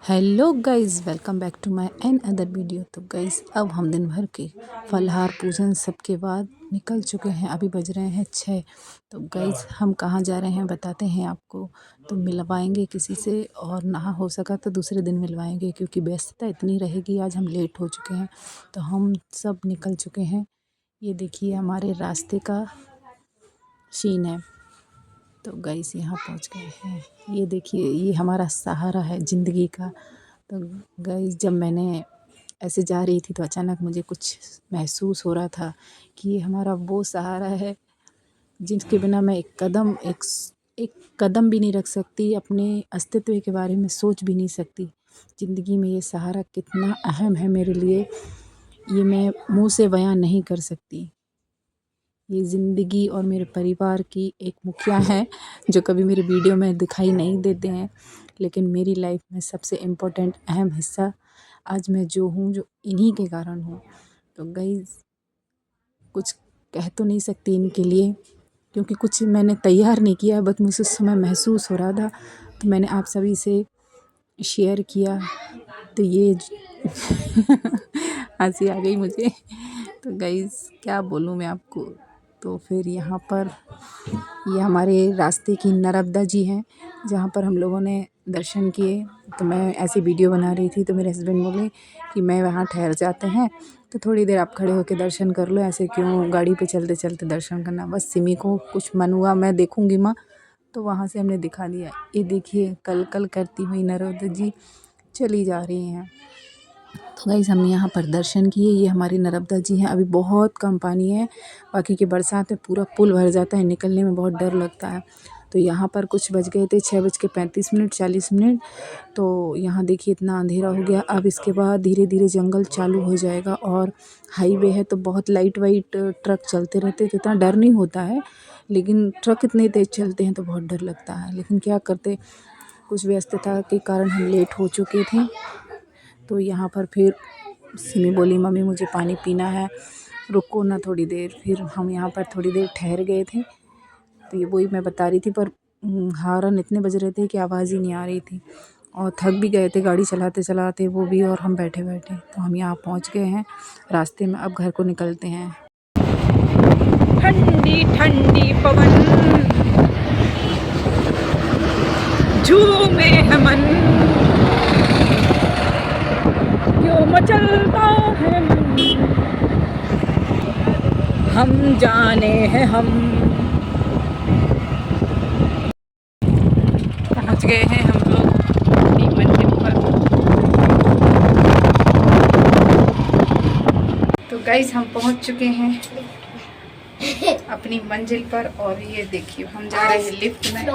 Hello guys, welcome back to my another video. तो guys, अब हम दिन भर के फलाहार पूजन सब के बाद निकल चुके हैं। अभी बज रहे हैं 6। तो गाइस, हम कहाँ जा रहे हैं बताते हैं आपको। तो मिलवाएंगे किसी से, और ना हो सका तो दूसरे दिन मिलवाएंगे, क्योंकि व्यस्तता इतनी रहेगी। आज हम लेट हो चुके हैं, तो हम सब निकल चुके हैं। ये देखिए हमारे रास्ते का सीन है। तो गाइस, यहाँ पहुँच गए हैं। ये देखिए, ये हमारा सहारा है ज़िंदगी का। तो गाइस, जब मैंने ऐसे जा रही थी तो अचानक मुझे कुछ महसूस हो रहा था कि ये हमारा वो सहारा है जिसके बिना मैं एक कदम भी नहीं रख सकती, अपने अस्तित्व के बारे में सोच भी नहीं सकती। ज़िंदगी में ये सहारा कितना अहम है मेरे लिए, ये मैं मुँह से बयां नहीं कर सकती। ये ज़िंदगी और मेरे परिवार की एक मुखिया हैं, जो कभी मेरे वीडियो में दिखाई नहीं देते हैं, लेकिन मेरी लाइफ में सबसे इम्पोर्टेंट अहम हिस्सा आज मैं जो हूँ, जो इन्हीं के कारण हूँ। तो गाइस, कुछ कह तो नहीं सकती इनके लिए, क्योंकि कुछ मैंने तैयार नहीं किया, बस मुझे उस समय महसूस हो रहा था, तो मैंने आप सभी से शेयर किया। तो ये हंसी आ गई मुझे। तो गाइस, क्या बोलूँ मैं आपको। तो फिर यहाँ पर ये हमारे रास्ते की नर्मदा जी हैं, जहाँ पर हम लोगों ने दर्शन किए। तो मैं ऐसी वीडियो बना रही थी, तो मेरे हस्बैंड बोले कि मैं वहाँ ठहर जाते हैं, तो थोड़ी देर आप खड़े होकर दर्शन कर लो, ऐसे क्यों गाड़ी पे चलते चलते दर्शन करना। बस सिमी को कुछ मन हुआ, मैं देखूँगी माँ, तो वहाँ से हमने दिखा दिया। ये देखिए, कल कल करती हुई नर्मदा जी चली जा रही हैं। तो गाइस, हमने यहाँ पर दर्शन किए। ये हमारी नर्मदा जी हैं। अभी बहुत कम पानी है, बाकी के बरसात में पूरा पुल भर जाता है, निकलने में बहुत डर लगता है। तो यहाँ पर कुछ बज गए थे 6:35 40 मिनट। तो यहाँ देखिए इतना अंधेरा हो गया। अब इसके बाद धीरे धीरे जंगल चालू हो जाएगा, और हाईवे है तो बहुत लाइट वाइट ट्रक चलते रहते, तो इतना डर नहीं होता है। लेकिन ट्रक इतने तेज़ चलते हैं तो बहुत डर लगता है, लेकिन क्या करते, कुछ व्यस्तता के कारण हम लेट हो चुके थे। तो यहाँ पर फिर सिमी बोली, मम्मी मुझे पानी पीना है, रुको ना थोड़ी देर। फिर हम यहाँ पर थोड़ी देर ठहर गए थे। तो ये वही मैं बता रही थी, पर हॉर्न इतने बज रहे थे कि आवाज़ ही नहीं आ रही थी, और थक भी गए थे गाड़ी चलाते चलाते वो भी, और हम बैठे बैठे। तो हम यहाँ पहुँच गए हैं रास्ते में, अब घर को निकलते हैं। ठंडी ठंडी पवन झूमे है मन, क्यों मचलता है मन, हम जाने हैं हम। पहुंच गए हैं हम लोग अपनी मंजिल पर। तो गाइस, हम पहुंच चुके हैं अपनी मंजिल पर, और ये देखिए हम जा रहे हैं लिफ्ट में।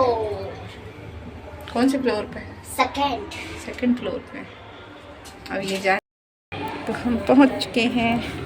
कौन से फ्लोर पे? सेकंड फ्लोर पे। अब ये जा, तो हम पहुंच चुके हैं।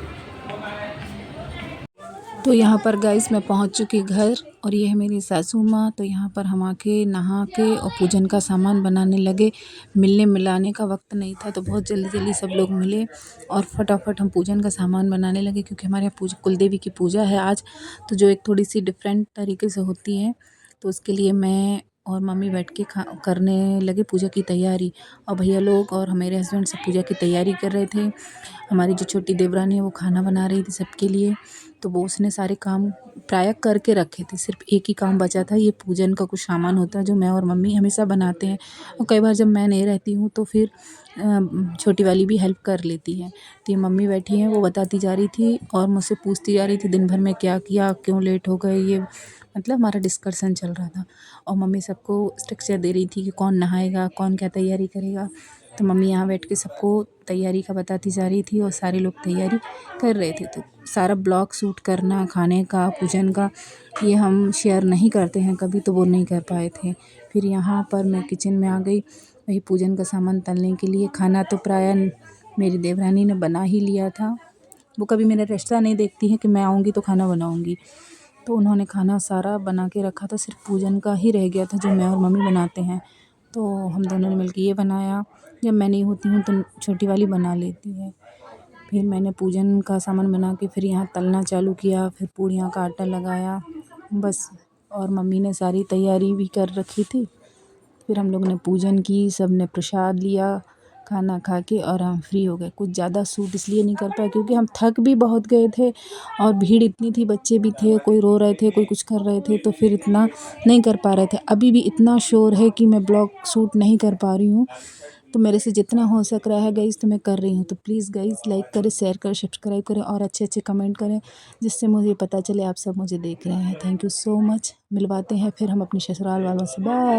तो यहाँ पर गाइस, मैं पहुँच चुकी घर, और ये है मेरी सासू माँ। तो यहाँ पर हम आके नहा के और पूजन का सामान बनाने लगे। मिलने मिलाने का वक्त नहीं था, तो बहुत जल्दी जल्दी सब लोग मिले और फटाफट हम पूजन का सामान बनाने लगे, क्योंकि हमारे यहाँ कुलदेवी की पूजा है आज, तो जो एक थोड़ी सी डिफरेंट तरीके से होती है। तो उसके लिए मैं और मम्मी बैठ के करने लगे पूजा की तैयारी, और भैया लोग और मेरे हस्बैंड सब पूजा की तैयारी कर रहे थे। हमारी जो छोटी देवरानी है वो खाना बना रही थी सबके लिए। तो वो उसने सारे काम प्रायः करके रखे थे, सिर्फ एक ही काम बचा था। ये पूजन का कुछ सामान होता है जो मैं और मम्मी हमेशा बनाते हैं, और कई बार जब मैं नहीं रहती हूँ तो फिर छोटी वाली भी हेल्प कर लेती है। तो ये मम्मी बैठी हैं, वो बताती जा रही थी और मुझसे पूछती जा रही थी दिन भर में क्या किया, क्यों लेट हो गए, ये मतलब हमारा डिस्कशन चल रहा था। और मम्मी सबको स्ट्रक्चर दे रही थी कि कौन नहाएगा, कौन क्या तैयारी करेगा। तो मम्मी यहाँ बैठ के सबको तैयारी का बताती जा रही थी, और सारे लोग तैयारी कर रहे थे। तो सारा ब्लॉग शूट करना, खाने का, पूजन का, ये हम शेयर नहीं करते हैं कभी, तो वो नहीं कर पाए थे। फिर यहाँ पर मैं किचन में आ गई, वही पूजन का सामान तलने के लिए। खाना तो प्रायः मेरी देवरानी ने बना ही लिया था, वो कभी मेरा रिश्ता नहीं देखती है कि मैं आऊँगी तो खाना बनाऊँगी। तो उन्होंने खाना सारा बना के रखा था, सिर्फ पूजन का ही रह गया था जो मैं और मम्मी बनाते हैं। तो हम दोनों ने मिलकर ये बनाया। जब मैं नहीं होती हूँ तो छोटी वाली बना लेती है। फिर मैंने पूजन का सामान बना के फिर यहाँ तलना चालू किया, फिर पूड़ियों का आटा लगाया बस। और मम्मी ने सारी तैयारी भी कर रखी थी। फिर हम लोग ने पूजन की, सब ने प्रसाद लिया, खाना खा के और हम फ्री हो गए। कुछ ज़्यादा शूट इसलिए नहीं कर पाए क्योंकि हम थक भी बहुत गए थे और भीड़ इतनी थी, बच्चे भी थे, कोई रो रहे थे, कोई कुछ कर रहे थे, तो फिर इतना नहीं कर पा रहे थे। अभी भी इतना शोर है कि मैं ब्लॉग शूट नहीं कर पा रही हूँ, तो मेरे से जितना हो सक रहा है गाइज़ तो मैं कर रही हूँ। तो प्लीज़ गाइज़ लाइक करें, शेयर करें, सब्सक्राइब करें और अच्छे अच्छे कमेंट करें, जिससे मुझे पता चले आप सब मुझे देख रहे हैं। Thank you so much. मिलवाते हैं फिर हम अपने ससुराल वालों से। बाय।